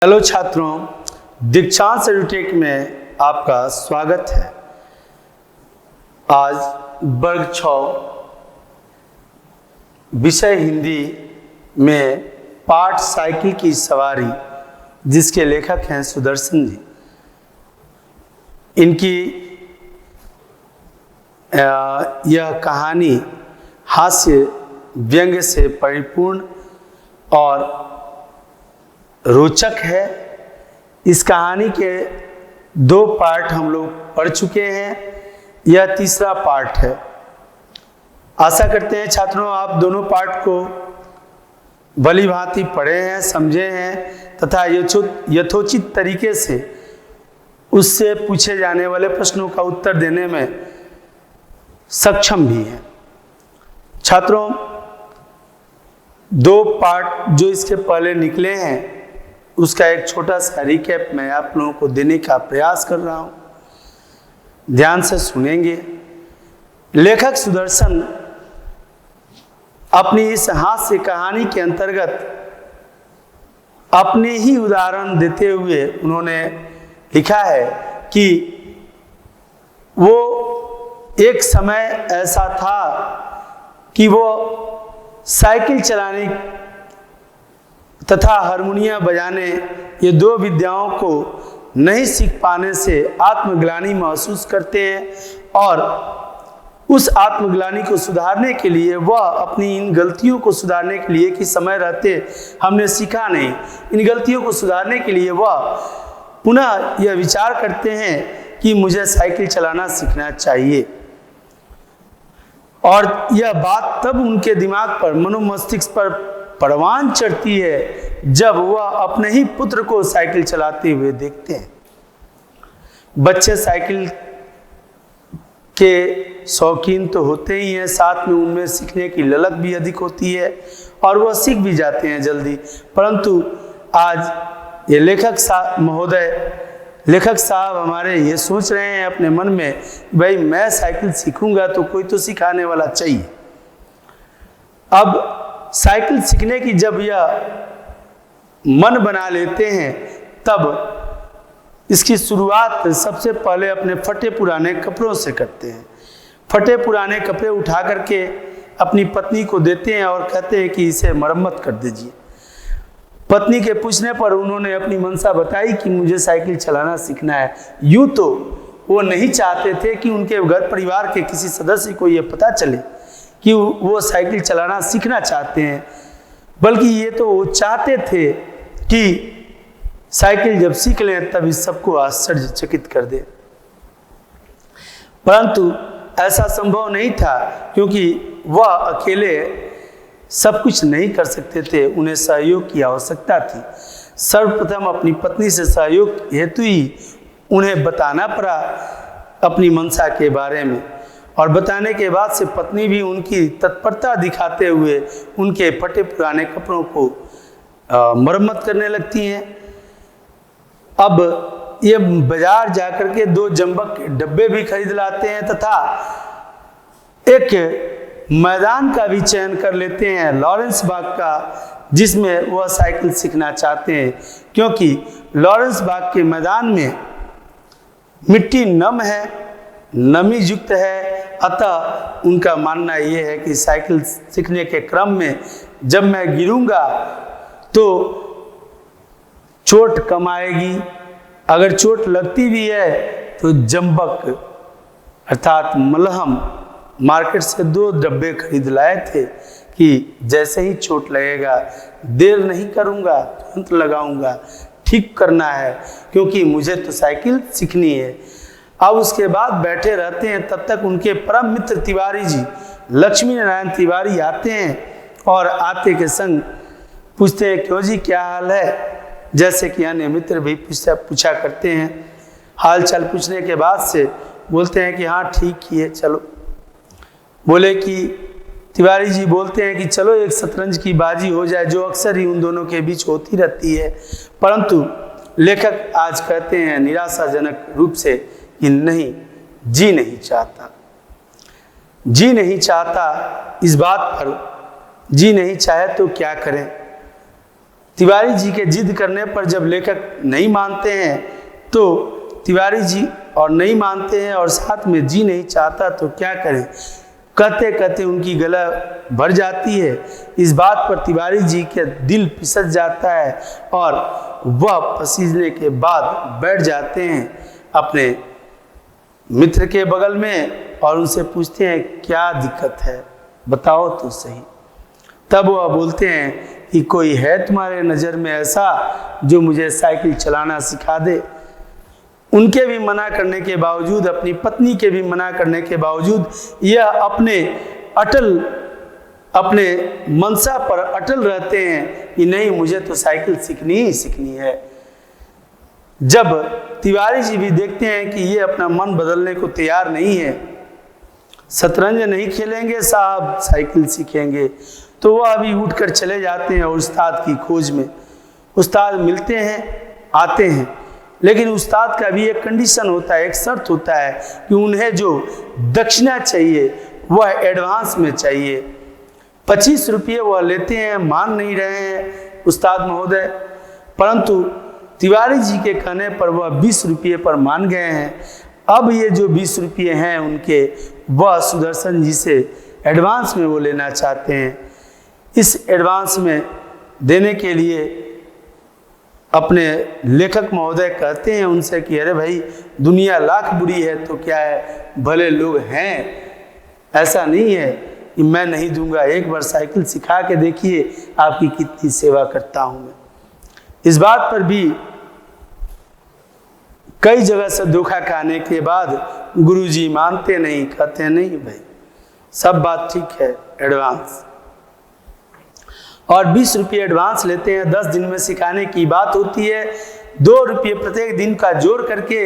Hello छात्रों, दीक्षांत edutech में आपका स्वागत है। आज वर्ग 6 विषय हिंदी में पाठ साइकिल की सवारी, जिसके लेखक हैं सुदर्शन जी। इनकी यह कहानी हास्य व्यंग से परिपूर्ण और रोचक है। इस कहानी के 2 पार्ट हम लोग पढ़ चुके हैं, यह तीसरा पार्ट है। आशा करते हैं छात्रों आप दोनों पार्ट को भली भांति पढ़े हैं, समझे हैं तथा यथोचित तरीके से उससे पूछे जाने वाले प्रश्नों का उत्तर देने में सक्षम भी हैं। छात्रों, 2 पार्ट जो इसके पहले निकले हैं उसका एक छोटा सा रिकैप मैं आप लोगों को देने का प्रयास कर रहा हूं। ध्यान से सुनेंगे। लेखक सुदर्शन अपनी इस हास्य कहानी के अंतर्गत अपने ही उदाहरण देते हुए उन्होंने लिखा है कि वो एक समय ऐसा था कि वो साइकिल चलाने तथा हारमोनियम बजाने, ये 2 विद्याओं को नहीं सीख पाने से आत्मग्लानि महसूस करते हैं और उस आत्मग्लानि को सुधारने के लिए वह अपनी इन गलतियों को सुधारने के लिए कि समय रहते हमने सीखा नहीं, इन गलतियों को सुधारने के लिए वह पुनः यह विचार करते हैं कि मुझे साइकिल चलाना सीखना चाहिए। और यह बात तब उनके दिमाग पर, मनोमस्तिष्क पर परवान चढ़ती है जब वह अपने ही पुत्र को साइकिल चलाते हुए देखते हैं। बच्चे साइकिल के शौकीन तो होते ही हैं, साथ में उनमें सीखने की ललक भी अधिक होती है और वह सीख भी जाते हैं जल्दी। परंतु आज ये लेखक साहब हमारे ये सोच रहे हैं अपने मन में, भाई मैं साइकिल सीखूंगा तो कोई तो सिखाने वाला चाहिए। अब साइकिल सीखने की जब यह मन बना लेते हैं तब इसकी शुरुआत सबसे पहले अपने फटे पुराने कपड़ों से करते हैं। फटे पुराने कपड़े उठा करके अपनी पत्नी को देते हैं और कहते हैं कि इसे मरम्मत कर दीजिए। पत्नी के पूछने पर उन्होंने अपनी मंशा बताई कि मुझे साइकिल चलाना सीखना है। यूं तो वो नहीं चाहते थे कि उनके घर परिवार के किसी सदस्य को यह पता चले कि वो साइकिल चलाना सीखना चाहते हैं, बल्कि ये तो वो चाहते थे कि साइकिल जब सीख लें तब इस सबको आश्चर्यचकित कर दे। परंतु ऐसा संभव नहीं था, क्योंकि वह अकेले सब कुछ नहीं कर सकते थे, उन्हें सहयोग की आवश्यकता थी। सर्वप्रथम अपनी पत्नी से सहयोग हेतु ही उन्हें बताना पड़ा अपनी मंशा के बारे में, और बताने के बाद से पत्नी भी उनकी तत्परता दिखाते हुए उनके फटे पुराने कपड़ों को मरम्मत करने लगती हैं। अब ये बाजार जाकर के 2 जंबक के डब्बे भी खरीद लाते हैं तथा एक मैदान का भी चयन कर लेते हैं, लॉरेंस बाग का, जिसमें वह साइकिल सीखना चाहते हैं, क्योंकि लॉरेंस बाग के मैदान में मिट्टी नम है, नमी युक्त है। अतः उनका मानना यह है कि साइकिल सीखने के क्रम में जब मैं गिरूंगा तो चोट कम आएगी, अगर चोट लगती भी है तो जंबक अर्थात मलहम मार्केट से 2 डब्बे खरीद लाए थे कि जैसे ही चोट लगेगा देर नहीं करूंगा, तुरंत लगाऊंगा, ठीक करना है, क्योंकि मुझे तो साइकिल सीखनी है। अब उसके बाद बैठे रहते हैं, तब तक उनके परम मित्र तिवारी जी, लक्ष्मी नारायण तिवारी आते हैं और आते के संग पूछते हैं, क्यों जी क्या हाल है, जैसे कि अन्य मित्र भी पूछा करते हैं। हाल चाल पूछने के बाद से बोलते हैं कि हाँ ठीक ही है, चलो। बोले कि तिवारी जी बोलते हैं कि चलो एक शतरंज की बाजी हो जाए, जो अक्सर ही उन दोनों के बीच होती रहती है। परंतु लेखक आज कहते हैं निराशाजनक रूप से कि नहीं, जी नहीं चाहता। इस बात पर जी नहीं चाहे तो क्या करें। तिवारी जी के जिद करने पर जब लेखक नहीं मानते हैं तो तिवारी जी और नहीं मानते हैं और साथ में जी नहीं चाहता तो क्या करें। कहते कहते उनकी गला भर जाती है। इस बात पर तिवारी जी के दिल पिसट जाता है और वह पसीजने के बाद बैठ जाते हैं अपने मित्र के बगल में और उनसे पूछते हैं क्या दिक्कत है, बताओ तो सही। तब वह बोलते हैं कि कोई है तुम्हारे नज़र में ऐसा जो मुझे साइकिल चलाना सिखा दे। उनके भी मना करने के बावजूद, अपनी पत्नी के भी मना करने के बावजूद यह अपने मनसा पर अटल रहते हैं कि नहीं, मुझे तो साइकिल सीखनी ही सीखनी है। जब तिवारी जी भी देखते हैं कि ये अपना मन बदलने को तैयार नहीं है, शतरंज नहीं खेलेंगे साहब, साइकिल सीखेंगे, तो वह अभी उठकर चले जाते हैं और उस्ताद की खोज में। उस्ताद मिलते हैं, आते हैं, लेकिन उस्ताद का भी एक कंडीशन होता है, एक शर्त होता है कि उन्हें जो दक्षिणा चाहिए वह एडवांस में चाहिए। 25 रुपये वह लेते हैं, मान नहीं रहे हैं उस्ताद महोदय, परंतु तिवारी जी के कहने पर वह 20 रुपये पर मान गए हैं। अब ये जो 20 रुपये हैं उनके, वह सुदर्शन जी से एडवांस में वो लेना चाहते हैं। इस एडवांस में देने के लिए अपने लेखक महोदय कहते हैं उनसे कि अरे भाई, दुनिया लाख बुरी है तो क्या है, भले लोग हैं, ऐसा नहीं है कि मैं नहीं दूंगा, एक बार साइकिल सिखा के देखिए, आपकी कितनी सेवा करता हूं मैं। इस बात पर भी कई जगह से धोखा खाने के बाद गुरुजी मानते नहीं, कहते नहीं भाई सब बात ठीक है, एडवांस। और 20 रुपये एडवांस लेते हैं। 10 दिन में सिखाने की बात होती है, 2 रुपये प्रत्येक दिन का जोड़ करके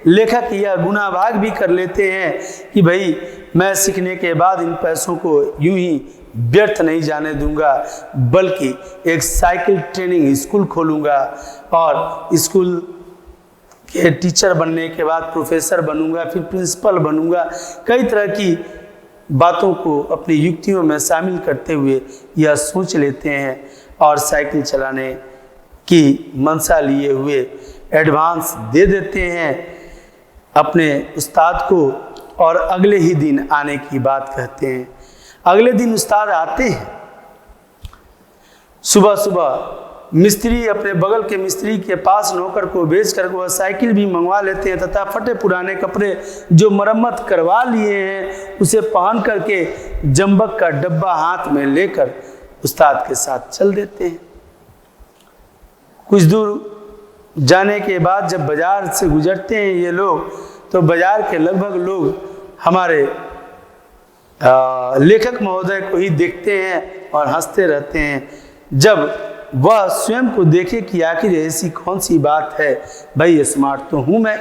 लेखक यह गुना भाग भी कर लेते हैं कि भाई मैं सीखने के बाद इन पैसों को यूं ही व्यर्थ नहीं जाने दूंगा, बल्कि एक साइकिल ट्रेनिंग स्कूल खोलूंगा और स्कूल के टीचर बनने के बाद प्रोफेसर बनूंगा, फिर प्रिंसिपल बनूंगा। कई तरह की बातों को अपनी युक्तियों में शामिल करते हुए यह सोच लेते हैं और साइकिल चलाने की मनसा लिए हुए एडवांस दे देते हैं अपने उस्ताद को और अगले ही दिन आने की बात कहते हैं। अगले दिन उस्ताद आते हैं। सुबह सुबह मिस्त्री अपने बगल के मिस्त्री के पास नौकर को भेज कर वह साइकिल भी मंगवा लेते हैं तथा फटे पुराने कपड़े जो मरम्मत करवा लिए हैं उसे पहन करके जंबक का डब्बा हाथ में लेकर उस्ताद के साथ चल देते हैं। कुछ दूर जाने के बाद जब बाजार से गुजरते हैं ये लोग, तो बाजार के लगभग लोग हमारे लेखक महोदय को ही देखते हैं और हंसते रहते हैं। जब वह स्वयं को देखे कि आखिर ऐसी कौन सी बात है, भाई स्मार्ट तो हूं मैं,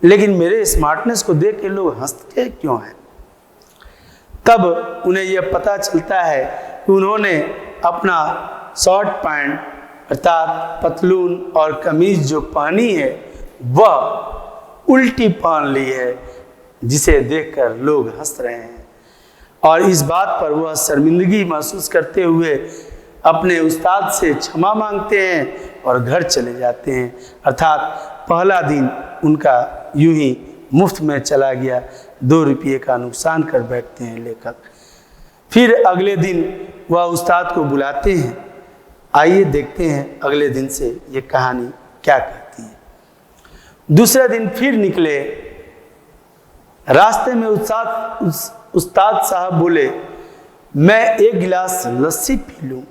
लेकिन मेरे स्मार्टनेस को देख के लोग हंसते क्यों हैं। तब उन्हें यह पता चलता है कि उन्होंने अपना शॉर्ट पैंट अर्थात पतलून और कमीज जो पहनी है वह उल्टी पहन ली है, जिसे देखकर लोग हंस रहे हैं। और इस बात पर वह शर्मिंदगी महसूस करते हुए अपने उस्ताद से क्षमा मांगते हैं और घर चले जाते हैं। अर्थात पहला दिन उनका यूं ही मुफ्त में चला गया, 2 रुपये का नुकसान कर बैठते हैं लेखक। फिर अगले दिन वह उस्ताद को बुलाते हैं। आइए देखते हैं अगले दिन से ये कहानी क्या कहती है। दूसरे दिन फिर निकले। रास्ते में उस्ताद साहब बोले, मैं 1 गिलास लस्सी पी लूं,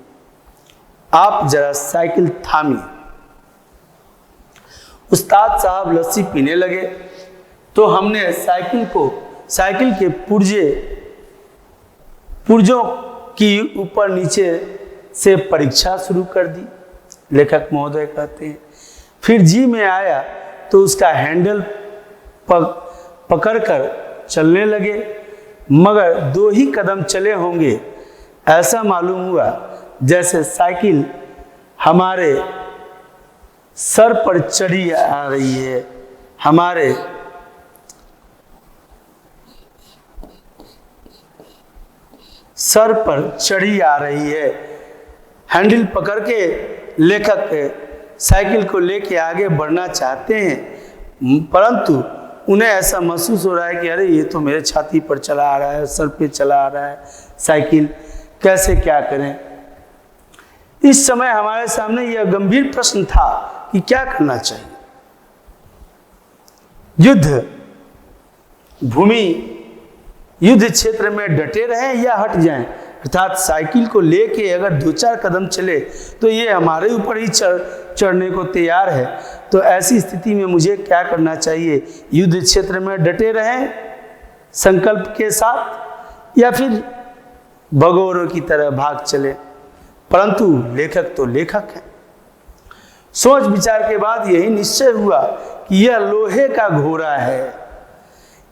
आप जरा साइकिल थामिए। उस्ताद साहब लस्सी पीने लगे तो हमने साइकिल के पुर्जों की ऊपर नीचे से परीक्षा शुरू कर दी। लेखक महोदय कहते हैं फिर जी में आया तो उसका हैंडल पकड़कर चलने लगे, मगर 2 ही कदम चले होंगे, ऐसा मालूम हुआ जैसे साइकिल हमारे सर पर चढ़ी आ रही है। हमारे सर पर चढ़ी आ रही है। हैंडल पकड़ के लेखक साइकिल को लेके आगे बढ़ना चाहते हैं, परंतु उन्हें ऐसा महसूस हो रहा है कि अरे ये तो मेरे छाती पर चला आ रहा है, सर पे चला आ रहा है साइकिल, कैसे क्या करें। इस समय हमारे सामने यह गंभीर प्रश्न था कि क्या करना चाहिए। युद्ध भूमि, युद्ध क्षेत्र में डटे रहें या हट जाएं, अर्थात साइकिल को लेके अगर 2-4 कदम चले तो ये हमारे ऊपर ही चढ़ने को तैयार है। तो ऐसी स्थिति में मुझे क्या करना चाहिए? युद्ध क्षेत्र में डटे रहें संकल्प के साथ, या फिर भगोरों की तरह भाग चले। परंतु लेखक तो लेखक है। सोच विचार के बाद यही निश्चय हुआ कि यह लोहे का घोड़ा है,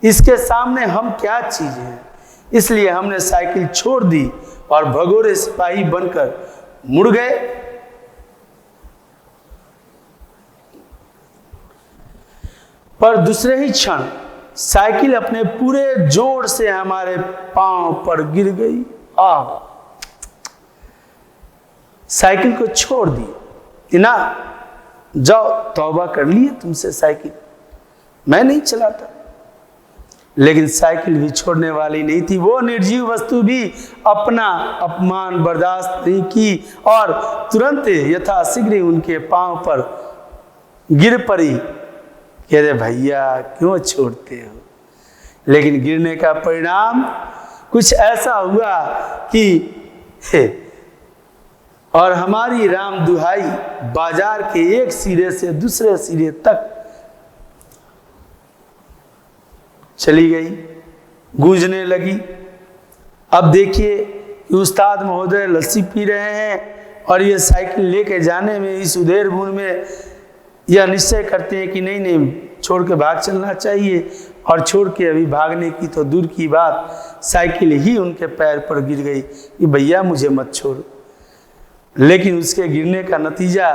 इसके सामने हम क्या चीज हैं। इसलिए हमने साइकिल छोड़ दी और भगोरे सिपाही बनकर मुड़ गए। पर दूसरे ही क्षण साइकिल अपने पूरे जोर से हमारे पांव पर गिर गई। साइकिल को छोड़ दी ना, जाओ तौबा कर लिए तुमसे साइकिल, मैं नहीं चलाता। लेकिन साइकिल भी छोड़ने वाली नहीं थी। वो निर्जीव वस्तु भी अपना अपमान बर्दाश्त नहीं की और तुरंत यथाशीघ्र उनके पांव पर गिर पड़ी। कह रहे भैया क्यों छोड़ते हो? लेकिन गिरने का परिणाम कुछ ऐसा हुआ कि और हमारी राम दुहाई बाजार के एक सिरे से दूसरे सिरे तक चली गई, गूंजने लगी। अब देखिए कि उस्ताद महोदय लस्सी पी रहे हैं और ये साइकिल लेके जाने में इस उधेड़ बुन में यह निश्चय करते हैं कि नहीं नहीं छोड़ के भाग चलना चाहिए। और छोड़ के अभी भागने की तो दूर की बात, साइकिल ही उनके पैर पर गिर गई कि भैया मुझे मत छोड़। लेकिन उसके गिरने का नतीजा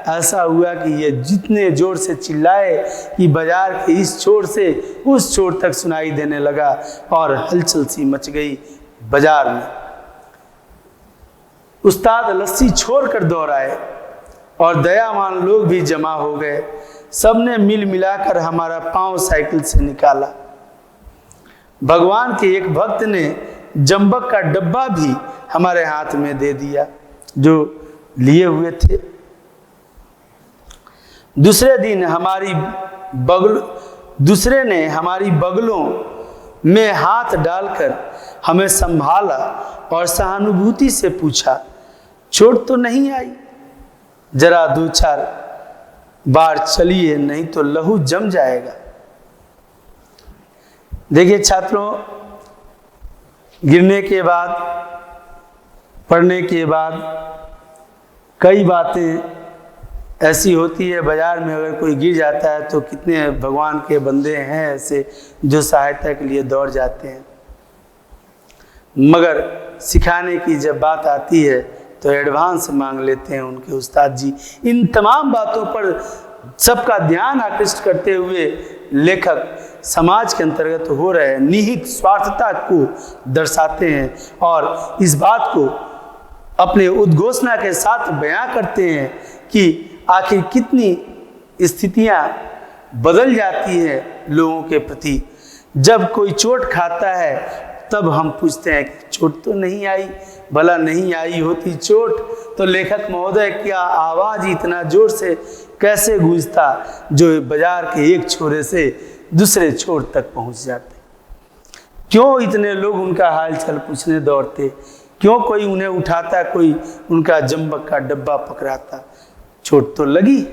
ऐसा हुआ कि ये जितने जोर से चिल्लाए कि बाजार के इस छोर से उस छोर तक सुनाई देने लगा और हलचल सी मच गई बाजार में। उस्ताद लस्सी छोड़कर दौड़ाए और दयावान लोग भी जमा हो गए। सबने मिल मिलाकर हमारा पांव साइकिल से निकाला। भगवान के एक भक्त ने जंबक का डब्बा भी हमारे हाथ में दे दिया जो लिए हुए थे। दूसरे ने हमारी बगलों में हाथ डालकर हमें संभाला और सहानुभूति से पूछा, चोट तो नहीं आई? जरा 2-4 बार चलिए, नहीं तो लहू जम जाएगा। देखिए छात्रों, गिरने के बाद, पढ़ने के बाद कई बातें ऐसी होती है। बाजार में अगर कोई गिर जाता है तो कितने भगवान के बंदे हैं ऐसे जो सहायता के लिए दौड़ जाते हैं, मगर सिखाने की जब बात आती है तो एडवांस मांग लेते हैं उनके उस्ताद जी। इन तमाम बातों पर सबका ध्यान आकृष्ट करते हुए लेखक समाज के अंतर्गत हो रहे निहित स्वार्थता को दर्शाते हैं और इस बात को अपने उद्घोषणा के साथ बयां करते हैं कि आखिर कितनी स्थितियां बदल जाती हैं लोगों के प्रति। जब कोई चोट खाता है तब हम पूछते हैं कि चोट तो नहीं आई, भला नहीं आई होती चोट तो लेखक महोदय क्या आवाज इतना जोर से कैसे गूंजता जो बाजार के एक छोरे से दूसरे छोर तक पहुंच जाते। क्यों इतने लोग उनका हालचाल पूछने दौड़ते, क्यों कोई उन्हें उठाता, कोई उनका जंबक का डब्बा पकड़ाता। चोट तो लगी,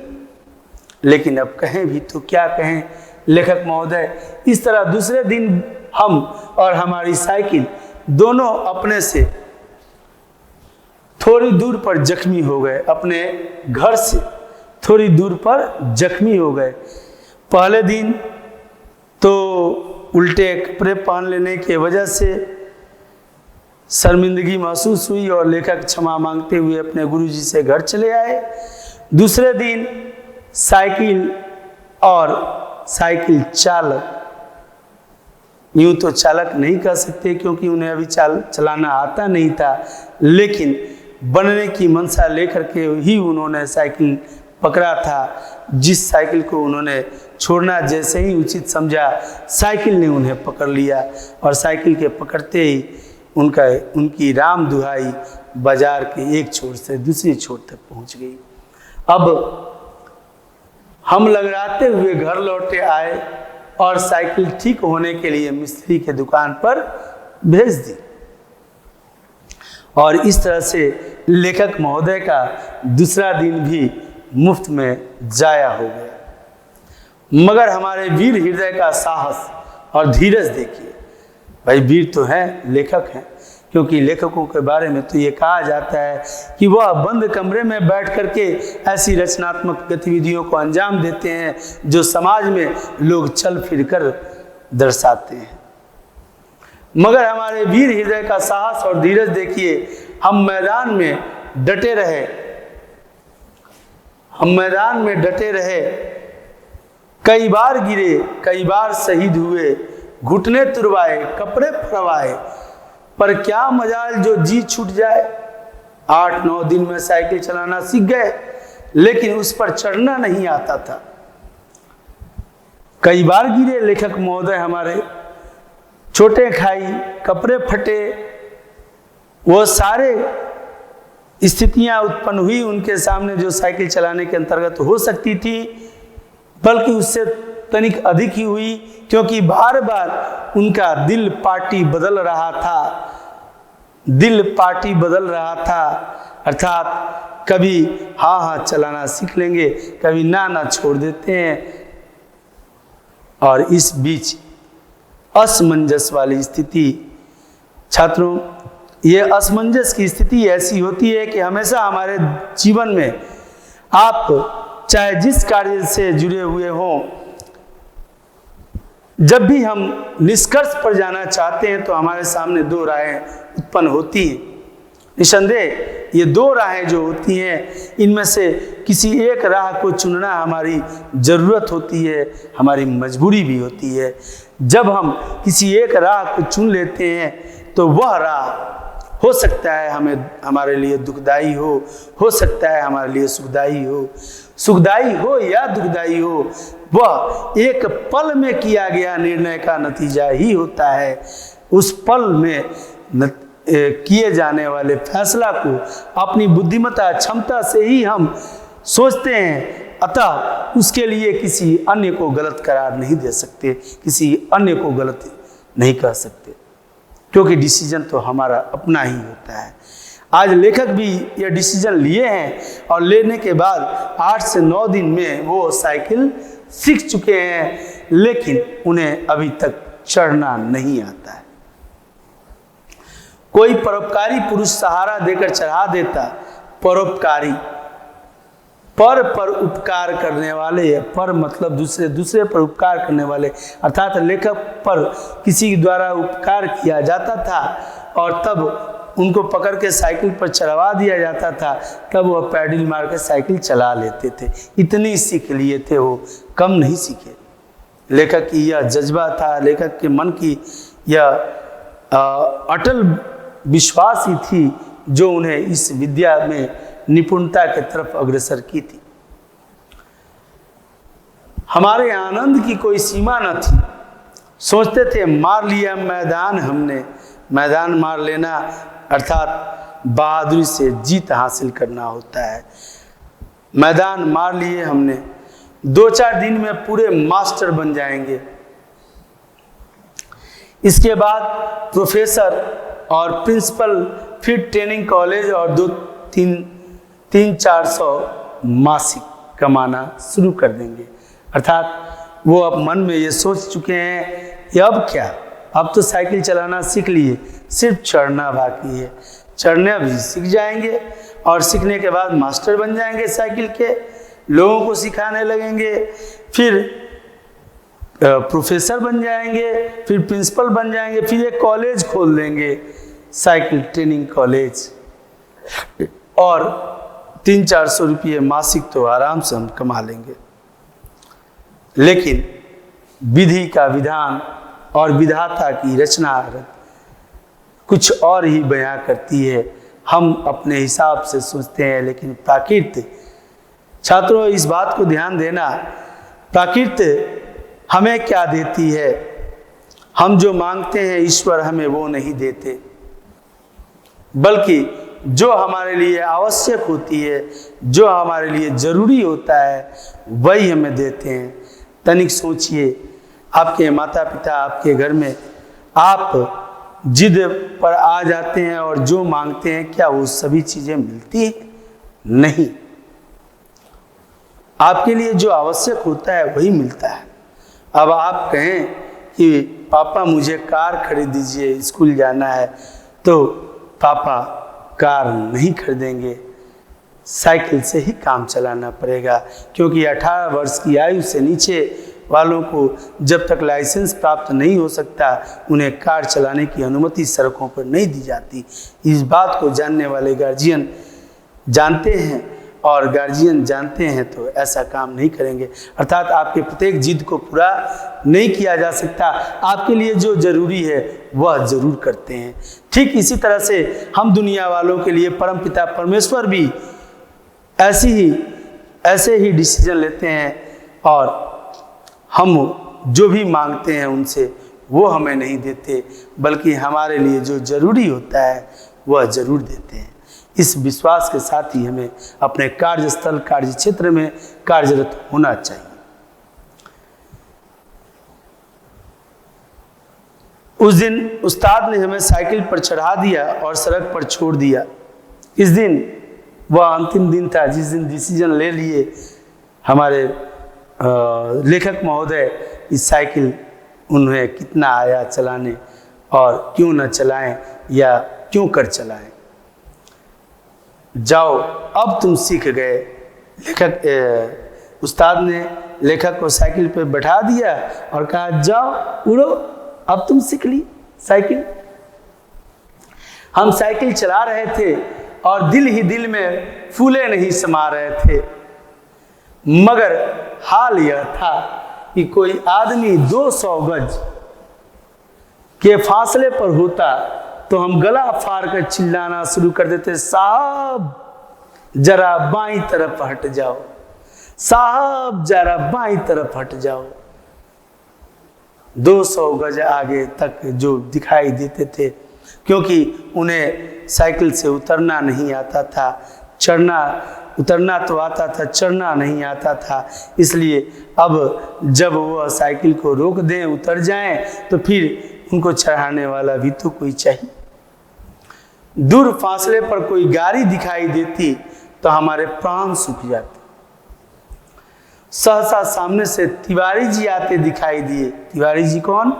लेकिन अब कहें भी तो क्या कहें लेखक महोदय। इस तरह दूसरे दिन हम और हमारी साइकिल दोनों अपने से थोड़ी दूर पर जख्मी हो गए, अपने घर से थोड़ी दूर पर जख्मी हो गए। पहले दिन तो उल्टे कपड़े पहन लेने की वजह से शर्मिंदगी महसूस हुई और लेखक क्षमा मांगते हुए अपने गुरुजी से घर चले आए। दूसरे दिन साइकिल और साइकिल चालक, यूं तो चालक नहीं कह सकते क्योंकि उन्हें अभी चलाना आता नहीं था, लेकिन बनने की मंशा लेकर के ही उन्होंने साइकिल पकड़ा था। जिस साइकिल को उन्होंने छोड़ना जैसे ही उचित समझा, साइकिल ने उन्हें पकड़ लिया और साइकिल के पकड़ते ही उनकी राम दुहाई बाजार के एक छोर से दूसरी छोर तक पहुंच गई। अब हम लगड़ाते हुए घर लौटे आए और साइकिल ठीक होने के लिए मिस्त्री के दुकान पर भेज दी और इस तरह से लेखक महोदय का दूसरा दिन भी मुफ्त में जाया हो गया। मगर हमारे वीर हृदय का साहस और धीरज देखिए। भाई वीर तो हैं, लेखक हैं, क्योंकि लेखकों के बारे में तो ये कहा जाता है कि वह बंद कमरे में बैठ करके ऐसी रचनात्मक गतिविधियों को अंजाम देते हैं जो समाज में लोग चल फिर कर दर्शाते हैं। मगर हमारे वीर हृदय का साहस और धीरज देखिए। हम मैदान में डटे रहे, कई बार गिरे, कई बार शहीद हुए, घुटने तुरवाए, कपड़े फड़वाए, पर क्या मजाल जो जी छूट जाए। 8-9 दिन में साइकिल चलाना सीख गए, लेकिन उस पर चढ़ना नहीं आता था। कई बार गिरे लेखक महोदय हमारे, छोटे खाई, कपड़े फटे, वो सारे स्थितियां उत्पन्न हुई उनके सामने जो साइकिल चलाने के अंतर्गत हो सकती थी, बल्कि उससे तनिक अधिक ही हुई, क्योंकि बार बार उनका दिल पार्टी बदल रहा था। अर्थात कभी हाँ चलाना सीख लेंगे, कभी ना छोड़ देते हैं। और इस बीच असमंजस वाली स्थिति, छात्रों, ये असमंजस की स्थिति ऐसी होती है कि हमेशा हमारे जीवन में आप चाहे जिस कार्य से जुड़े हुए हों, जब भी हम निष्कर्ष पर जाना चाहते हैं तो हमारे सामने 2 राहें उत्पन्न होती हैं। निसंदेह ये 2 राहें जो होती हैं, इनमें से किसी एक राह को चुनना हमारी ज़रूरत होती है, हमारी मजबूरी भी होती है। जब हम किसी एक राह को चुन लेते हैं तो वह राह हो सकता है हमारे लिए दुखदाई हो सकता है हमारे लिए सुखदाई हो या दुखदाई हो, वह एक पल में किया गया निर्णय का नतीजा ही होता है। उस पल में किए जाने वाले फैसला को अपनी बुद्धिमत्ता क्षमता से ही हम सोचते हैं, अतः उसके लिए किसी अन्य को गलत करार नहीं दे सकते, किसी अन्य को गलत नहीं कह सकते, क्योंकि डिसीजन तो हमारा अपना ही होता है। आज लेखक भी ये डिसीजन लिए हैं और लेने के बाद 8 से 9 दिन में वो साइकिल सीख चुके हैं, लेकिन उन्हें अभी तक चढ़ना नहीं आता है। कोई परोपकारी पुरुष सहारा देकर चढ़ा देता। परोपकारी, पर उपकार करने वाले, पर मतलब दूसरे पर उपकार करने वाले, अर्थात लेखक पर किसी के द्वारा उपकार किया जाता था और तब उनको पकड़ के साइकिल पर चढ़वा दिया जाता था, तब वह पैडल मार के साइकिल चला लेते थे। इतनी सीख लिए थे, वो कम नहीं सीखे। लेखक की यह जज्बा था, लेखक के मन की यह अटल विश्वास ही थी जो उन्हें इस विद्या में निपुणता के तरफ अग्रसर की थी। हमारे आनंद की कोई सीमा न थी। सोचते थे मार लिया मैदान हमने। मैदान मार लेना अर्थात बहादुरी से जीत हासिल करना होता है। मैदान मार लिए हमने, 2-4 दिन में पूरे मास्टर बन जाएंगे। इसके बाद प्रोफेसर और प्रिंसिपल, फिर ट्रेनिंग कॉलेज और 300-400 मासिक कमाना शुरू कर देंगे। अर्थात वो अब मन में ये सोच चुके हैं कि अब क्या, अब तो साइकिल चलाना सीख लिए, सिर्फ चढ़ना बाकी है। चढ़ना भी सीख जाएंगे और सीखने के बाद मास्टर बन जाएंगे साइकिल के, लोगों को सिखाने लगेंगे, फिर प्रोफेसर बन जाएंगे, फिर प्रिंसिपल बन जाएंगे, फिर एक कॉलेज खोल देंगे, साइकिल ट्रेनिंग कॉलेज, और 300-400 रुपये मासिक तो आराम से हम कमा लेंगे। लेकिन विधि का विधान और विधाता की रचना कुछ और ही बयां करती है। हम अपने हिसाब से सोचते हैं, लेकिन प्राकृत, छात्रों इस बात को ध्यान देना, प्राकृत हमें क्या देती है, हम जो मांगते हैं ईश्वर हमें वो नहीं देते, बल्कि जो हमारे लिए आवश्यक होती है, जो हमारे लिए ज़रूरी होता है, वही हमें देते हैं। तनिक सोचिए, आपके माता पिता आपके घर में, आप जिद पर आ जाते हैं और जो मांगते हैं, क्या वो सभी चीज़ें मिलती हैं? नहीं। आपके लिए जो आवश्यक होता है वही मिलता है। अब आप कहें कि पापा मुझे कार खरीद दीजिए, स्कूल जाना है, तो पापा कार नहीं खरीदेंगे, साइकिल से ही काम चलाना पड़ेगा, क्योंकि 18 वर्ष की आयु से नीचे वालों को जब तक लाइसेंस प्राप्त नहीं हो सकता, उन्हें कार चलाने की अनुमति सड़कों पर नहीं दी जाती। इस बात को जानने वाले गार्जियन जानते हैं, और गार्जियन जानते हैं तो ऐसा काम नहीं करेंगे। अर्थात आपके प्रत्येक जिद को पूरा नहीं किया जा सकता, आपके लिए जो जरूरी है वह जरूर करते हैं। ठीक इसी तरह से हम दुनिया वालों के लिए परमपिता परमेश्वर भी ऐसे ही डिसीजन लेते हैं, और हम जो भी मांगते हैं उनसे वो हमें नहीं देते, बल्कि हमारे लिए जो जरूरी होता है वह जरूर देते हैं। इस विश्वास के साथ ही हमें अपने कार्यस्थल, कार्य क्षेत्र में कार्यरत होना चाहिए। उस दिन उस्ताद ने हमें साइकिल पर चढ़ा दिया और सड़क पर छोड़ दिया। इस दिन वह अंतिम दिन था जिस दिन डिसीजन ले लिए हमारे लेखक महोदय, इस साइकिल उन्हें कितना आया चलाने और क्यों न चलाएं या क्यों कर चलाएं। जाओ अब तुम सीख गए। उस्ताद ने लेखक को साइकिल पर बैठा दिया और कहा जाओ उड़ो, अब तुम सीख ली साइकिल। हम साइकिल चला रहे थे और दिल ही दिल में फूले नहीं समा रहे थे, मगर हाल यह था कि कोई आदमी 200 गज के फासले पर होता तो हम गला फाड़ कर चिल्लाना शुरू कर देते, साहब जरा बाईं तरफ हट जाओ, साहब जरा बाईं तरफ हट जाओ। 200 गज आगे तक जो दिखाई देते थे, क्योंकि उन्हें साइकिल से उतरना नहीं आता था, उतरना तो आता था, चढ़ना नहीं आता था। इसलिए अब जब वह साइकिल को रोक दें, उतर जाएं, तो फिर उनको चढ़ाने वाला भी तो कोई चाहिए। दूर फासले पर कोई गाड़ी दिखाई देती तो हमारे प्राण सूख जाते। सहसा सामने से तिवारी जी आते दिखाई दिए। तिवारी जी कौन?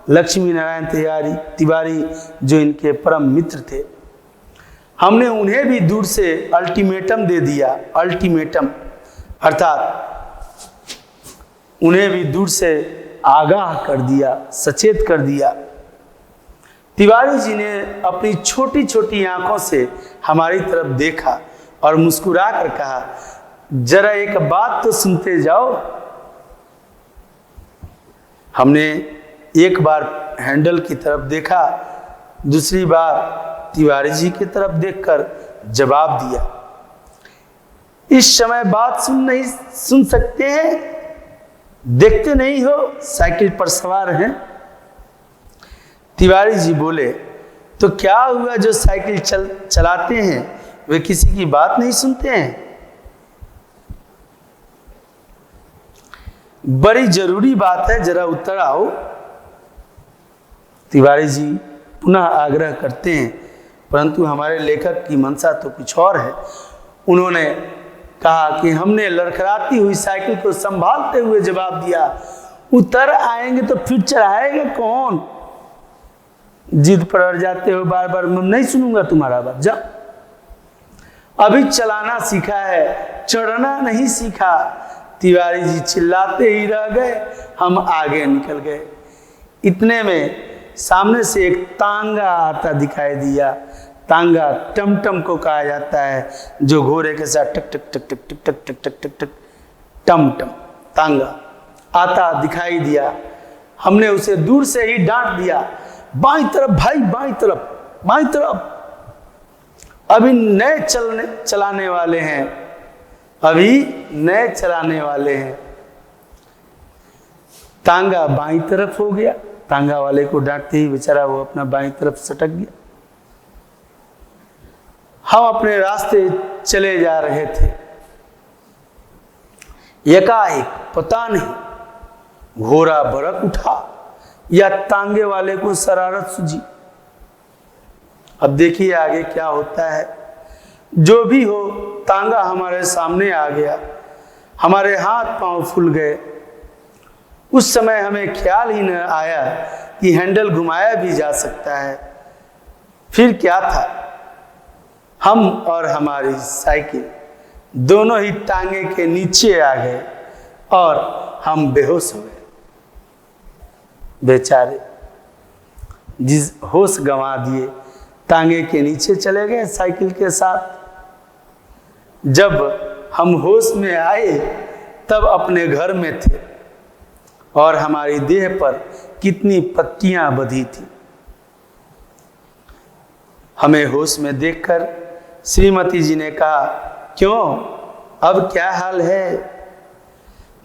लक्ष्मी नारायण तिवारी, जो इनके परम मित्र थे। हमने उन्हें भी दूर से अल्टीमेटम दे दिया। अल्टीमेटम अर्थात उन्हें भी दूर से आगाह कर दिया, सचेत कर दिया। तिवारी जी ने अपनी छोटी छोटी आंखों से हमारी तरफ देखा और मुस्कुरा कर कहा, जरा एक बात तो सुनते जाओ। हमने एक बार हैंडल की तरफ देखा, दूसरी बार तिवारी जी की तरफ देखकर जवाब दिया, इस समय बात सुन सकते हैं, देखते नहीं हो साइकिल पर सवार हैं। तिवारी जी बोले, तो क्या हुआ जो साइकिल चलाते हैं वे किसी की बात नहीं सुनते हैं? बड़ी जरूरी बात है, जरा उतर आओ। तिवारी जी पुनः आग्रह करते हैं, परंतु हमारे लेखक की मंशा तो कुछ और है। उन्होंने कहा कि हमने लड़खड़ाती हुई साइकिल को संभालते हुए जवाब दिया, उतर आएंगे तो फिर चढ़ाएगा कौन? जिद पर अड़ जाते हो बार बार, मैं नहीं सुनूंगा तुम्हारा बात, जाओ। अभी चलाना सीखा है, चढ़ना नहीं सीखा। तिवारी जी चिल्लाते ही रह गए, हम आगे निकल गए। इतने में सामने से एक तांगा आता दिखाई दिया। तांगा टमटम को कहा जाता है, जो घोड़े के साथ टक टक टक टक टक टक टक टक टक टक टमटम तांगा आता दिखाई दिया। हमने उसे दूर से ही डांट दिया, बाईं तरफ भाई, बाईं तरफ, बाईं तरफ। अभी नए चलाने वाले हैं, अभी नए चलाने वाले हैं। तांगा बाईं तरफ हो गया, तांगा वाले को डांटते ही बेचारा वो अपना बाईं तरफ सटक गया। हम अपने रास्ते चले जा रहे थे, एकाएक पता नहीं घोड़ा भड़क उठा या तांगे वाले को शरारत सूझी। अब देखिए आगे क्या होता है। जो भी हो, तांगा हमारे सामने आ गया, हमारे हाथ पांव फूल गए। उस समय हमें ख्याल ही न आया कि हैंडल घुमाया भी जा सकता है। फिर क्या था, हम और हमारी साइकिल दोनों ही टांगे के नीचे आ गए और हम बेहोश हो गए। बेचारे जिस होश गंवा दिए, टांगे के नीचे चले गए साइकिल के साथ। जब हम होश में आए तब अपने घर में थे और हमारी देह पर कितनी पट्टियां बंधी थी। हमें होश में देखकर श्रीमती जी ने कहा, क्यों, अब क्या हाल है?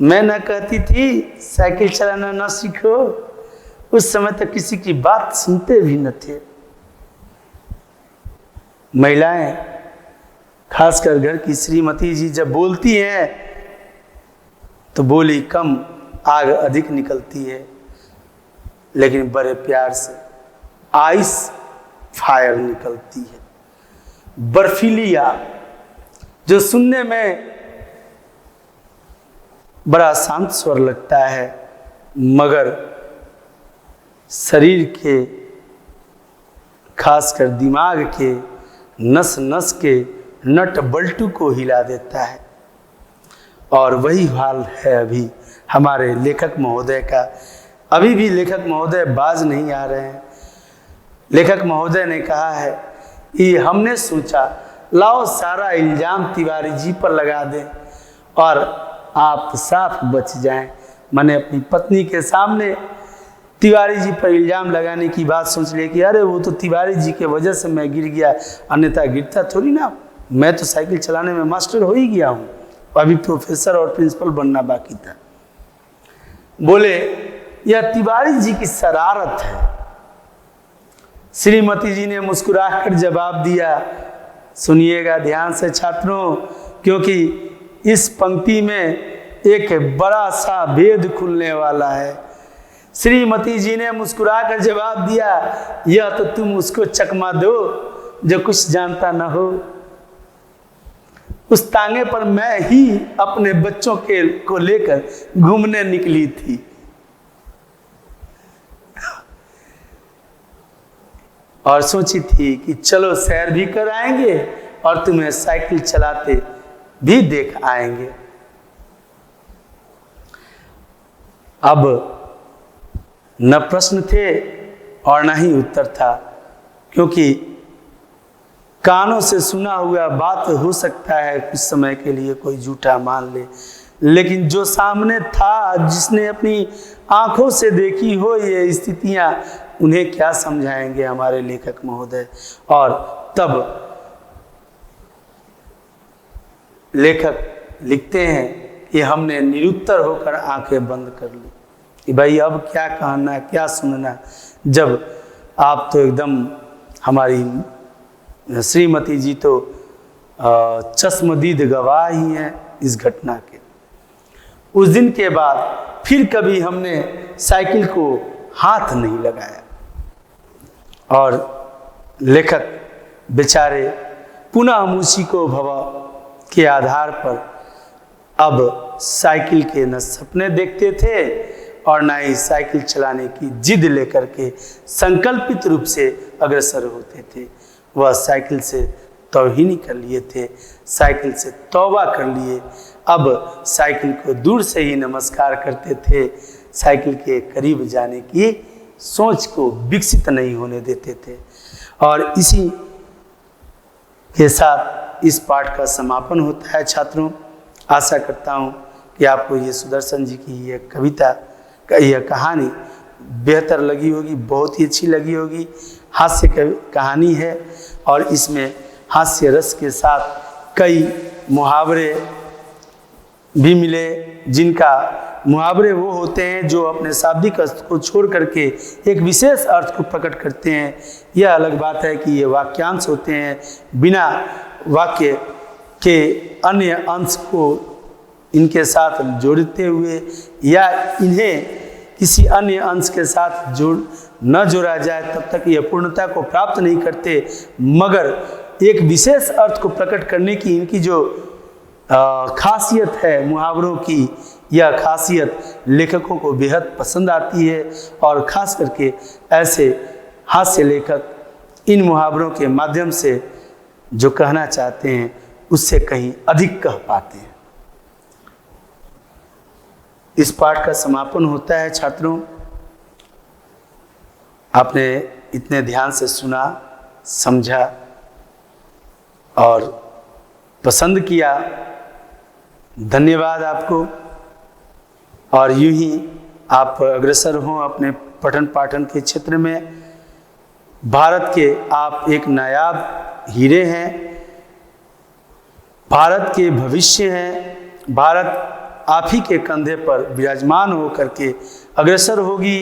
मैं न कहती थी साइकिल चलाना न सीखो? उस समय तक किसी की बात सुनते भी न थे। महिलाएं, खासकर घर की श्रीमती जी जब बोलती हैं तो बोली कम आग अधिक निकलती है, लेकिन बड़े प्यार से आइस फायर निकलती है। बर्फीली आग जो सुनने में बड़ा शांत स्वर लगता है, मगर शरीर के, खासकर दिमाग के नस नस के नट बल्टू को हिला देता है। और वही हाल है अभी हमारे लेखक महोदय का। अभी भी लेखक महोदय बाज नहीं आ रहे हैं। लेखक महोदय ने कहा है कि हमने सोचा लाओ सारा इल्जाम तिवारी जी पर लगा दें और आप साफ बच जाएं। मैंने अपनी पत्नी के सामने तिवारी जी पर इल्जाम लगाने की बात सोच ली कि अरे वो तो तिवारी जी के वजह से मैं गिर गया, अन्यथा गिरता थोड़ी ना। मैं तो साइकिल चलाने में मास्टर हो ही गया हूँ, अभी प्रोफेसर और प्रिंसिपल बनना बाकी था। बोले यह तिवारी जी की शरारत है। श्रीमती जी ने मुस्कुराकर जवाब दिया, सुनिएगा ध्यान से छात्रों, क्योंकि इस पंक्ति में एक बड़ा सा भेद खुलने वाला है। श्रीमती जी ने मुस्कुराकर जवाब दिया, यह तो तुम उसको चकमा दो जो कुछ जानता न हो। उस तांगे पर मैं ही अपने बच्चों को लेकर घूमने निकली थी और सोची थी कि चलो सैर भी कर आएंगे और तुम्हें साइकिल चलाते भी देख आएंगे। अब न प्रश्न थे और न ही उत्तर था, क्योंकि कानों से सुना हुआ बात हो सकता है कुछ समय के लिए कोई झूठा मान ले, लेकिन जो सामने था, जिसने अपनी आंखों से देखी हो ये स्थितियां, उन्हें क्या समझाएंगे हमारे लेखक महोदय। और तब लेखक लिखते हैं कि हमने निरुत्तर होकर आंखें बंद कर ली कि भाई अब क्या कहना, क्या सुनना, जब आप तो एकदम, हमारी श्रीमती जी तो चश्मदीद गवाह ही हैं इस घटना के। उस दिन के बाद फिर कभी हमने साइकिल को हाथ नहीं लगाया और लेखक बेचारे पुनः उसी को भव के आधार पर अब साइकिल के न सपने देखते थे और ना ही साइकिल चलाने की जिद लेकर के संकल्पित रूप से अग्रसर होते थे। वह साइकिल से तौहीनी कर लिए थे, साइकिल से तौबा कर लिए। अब साइकिल को दूर से ही नमस्कार करते थे, साइकिल के करीब जाने की सोच को विकसित नहीं होने देते थे। और इसी के साथ इस पाठ का समापन होता है। छात्रों, आशा करता हूँ कि आपको ये सुदर्शन जी की ये कविता, यह कहानी बेहतर लगी होगी, बहुत ही अच्छी लगी होगी। हास्य कहानी है और इसमें हास्य रस के साथ कई मुहावरे भी मिले, जिनका मुहावरे वो होते हैं जो अपने शाब्दिक अर्थ को छोड़ करके एक विशेष अर्थ को प्रकट करते हैं। यह अलग बात है कि ये वाक्यांश होते हैं, बिना वाक्य के अन्य अंश को इनके साथ जोड़ते हुए या इन्हें किसी अन्य अंश के साथ न जोड़ा जाए तब तक यह पूर्णता को प्राप्त नहीं करते। मगर एक विशेष अर्थ को प्रकट करने की इनकी जो खासियत है मुहावरों की, यह खासियत लेखकों को बेहद पसंद आती है और ख़ास करके ऐसे हास्य लेखक इन मुहावरों के माध्यम से जो कहना चाहते हैं उससे कहीं अधिक कह पाते हैं। इस पाठ का समापन होता है। छात्रों, आपने इतने ध्यान से सुना, समझा और पसंद किया, धन्यवाद आपको। और यूं ही आप अग्रसर हों अपने पठन पाठन के क्षेत्र में। भारत के आप एक नायाब हीरे हैं, भारत के भविष्य हैं। भारत आप ही के कंधे पर विराजमान होकर के अग्रसर होगी।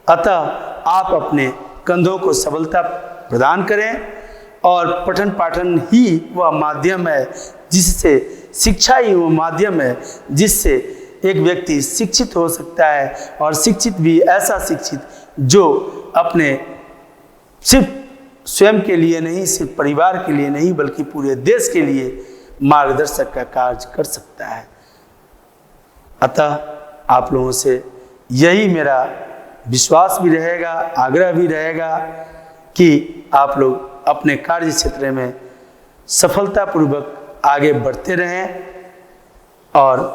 अतः आप अपने कंधों को सबलता प्रदान करें और पठन पाठन ही वह माध्यम है जिससे, शिक्षा ही वह माध्यम है जिससे एक व्यक्ति शिक्षित हो सकता है, और शिक्षित भी ऐसा शिक्षित जो अपने सिर्फ स्वयं के लिए नहीं, सिर्फ परिवार के लिए नहीं, बल्कि पूरे देश के लिए मार्गदर्शक का कार्य कर सकता है। अतः आप लोगों से यही मेरा विश्वास भी रहेगा, आग्रह भी रहेगा कि आप लोग अपने कार्य क्षेत्र में सफलतापूर्वक आगे बढ़ते रहें और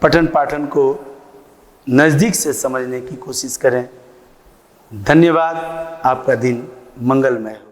पठन पाठन को नज़दीक से समझने की कोशिश करें। धन्यवाद। आपका दिन मंगलमय हो।